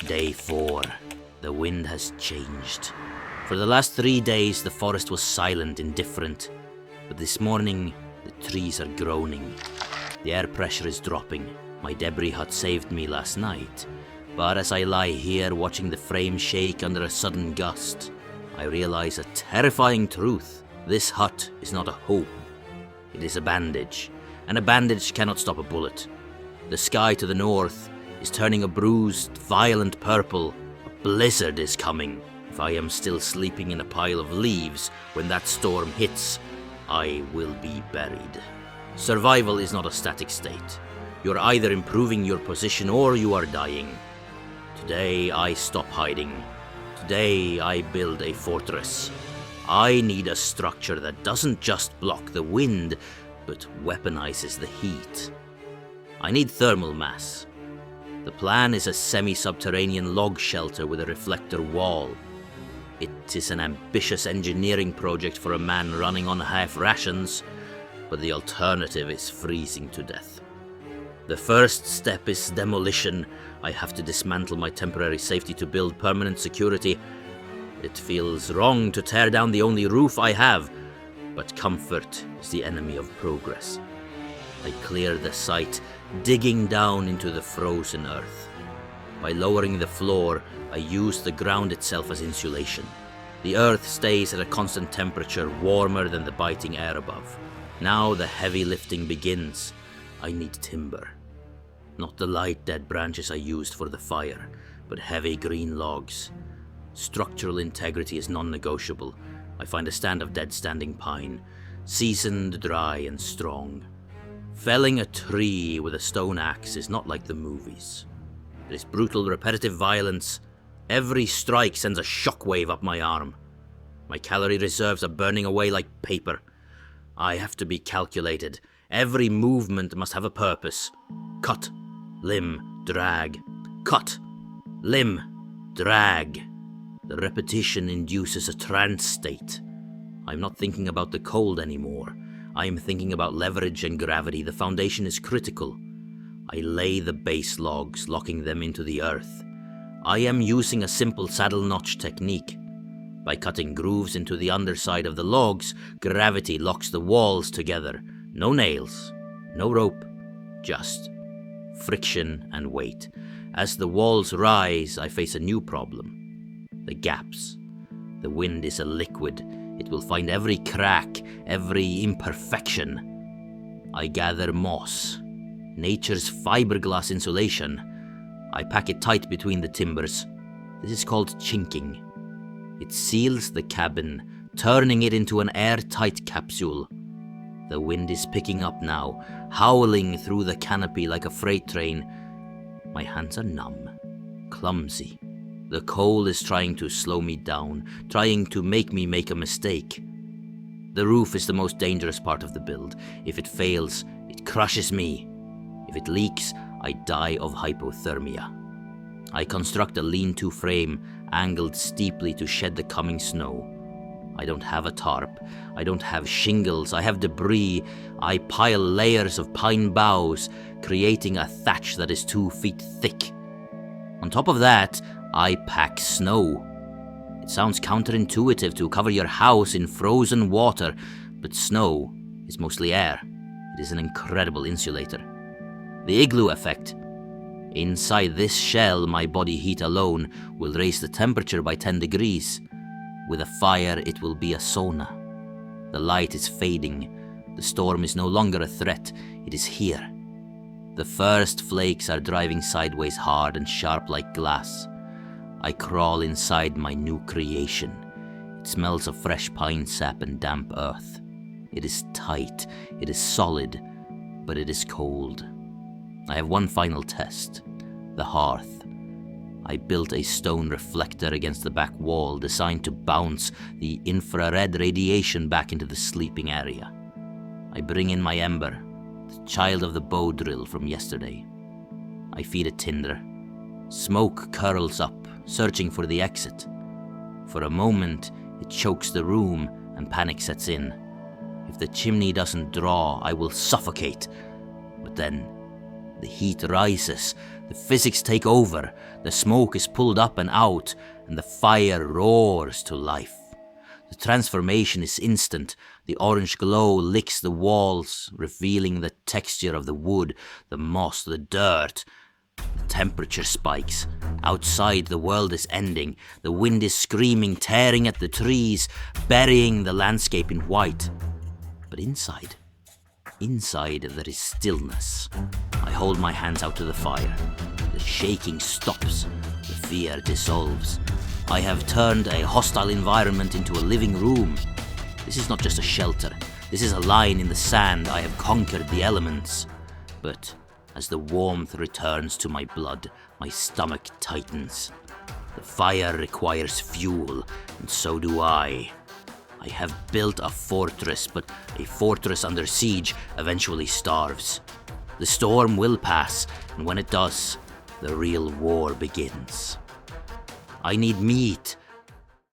Day 4. The wind has changed. For the last 3 days, the forest was silent, indifferent. But this morning, the trees are groaning. The air pressure is dropping. My debris hut saved me last night. But as I lie here watching the frame shake under a sudden gust, I realize a terrifying truth. This hut is not a home. It is a bandage. And a bandage cannot stop a bullet. The sky to the north is turning a bruised, violent purple. A blizzard is coming. If I am still sleeping in a pile of leaves when that storm hits, I will be buried. Survival is not a static state. You're either improving your position or you are dying. Today I stop hiding. Today I build a fortress. I need a structure that doesn't just block the wind, but weaponizes the heat. I need thermal mass. The plan is a semi-subterranean log shelter with a reflector wall. It is an ambitious engineering project for a man running on half rations, but the alternative is freezing to death. The first step is demolition. I have to dismantle my temporary safety to build permanent security. It feels wrong to tear down the only roof I have, but comfort is the enemy of progress. I clear the site, digging down into the frozen earth. By lowering the floor, I use the ground itself as insulation. The earth stays at a constant temperature, warmer than the biting air above. Now the heavy lifting begins. I need timber. Not the light dead branches I used for the fire, but heavy green logs. Structural integrity is non-negotiable. I find a stand of dead standing pine, seasoned, dry, and strong. Felling a tree with a stone axe is not like the movies. It is brutal, repetitive violence. Every strike sends a shockwave up my arm. My calorie reserves are burning away like paper. I have to be calculated. Every movement must have a purpose. Cut, limb, drag. Cut, limb, drag. The repetition induces a trance state. I'm not thinking about the cold anymore. I am thinking about leverage and gravity. The foundation is critical. I lay the base logs, locking them into the earth. I am using a simple saddle notch technique. By cutting grooves into the underside of the logs, gravity locks the walls together. No nails, no rope, just friction and weight. As the walls rise, I face a new problem. The gaps. The wind is a liquid. It will find every crack, every imperfection. I gather moss, nature's fiberglass insulation. I pack it tight between the timbers. This is called chinking. It seals the cabin, turning it into an airtight capsule. The wind is picking up now, howling through the canopy like a freight train. My hands are numb, clumsy. The coal is trying to slow me down, trying to make me make a mistake. The roof is the most dangerous part of the build. If it fails, it crushes me. If it leaks, I die of hypothermia. I construct a lean-to frame, angled steeply to shed the coming snow. I don't have a tarp. I don't have shingles. I have debris. I pile layers of pine boughs, creating a thatch that is 2 feet thick. On top of that, I pack snow. It sounds counterintuitive to cover your house in frozen water, but snow is mostly air. It is an incredible insulator. The Igloo Effect. Inside this shell, my body heat alone will raise the temperature by 10 degrees. With a fire, it will be a sauna. The light is fading. The storm is no longer a threat. It is here. The first flakes are driving sideways hard and sharp like glass. I crawl inside my new creation. It smells of fresh pine sap and damp earth. It is tight. It is solid, but it is cold. I have one final test. The hearth. I built a stone reflector against the back wall designed to bounce the infrared radiation back into the sleeping area. I bring in my ember, the child of the bow drill from yesterday. I feed it tinder. Smoke curls up, searching for the exit. For a moment, it chokes the room and panic sets in. If the chimney doesn't draw, I will suffocate. But then, the heat rises, The physics take over, the smoke is pulled up and out, and the fire roars to life. The transformation is instant. The orange glow licks the walls, revealing the texture of the wood, the moss, the dirt. The temperature spikes. Outside, the world is ending. The wind is screaming, tearing at the trees, burying the landscape in white. But inside there is stillness. I hold my hands out to the fire. The shaking stops. The fear dissolves. I have turned a hostile environment into a living room. This is not just a shelter. This is a line in the sand. I have conquered the elements. But as the warmth returns to my blood, my stomach tightens. The fire requires fuel, and so do I. I have built a fortress, but a fortress under siege eventually starves. The storm will pass, and when it does, the real war begins. I need meat.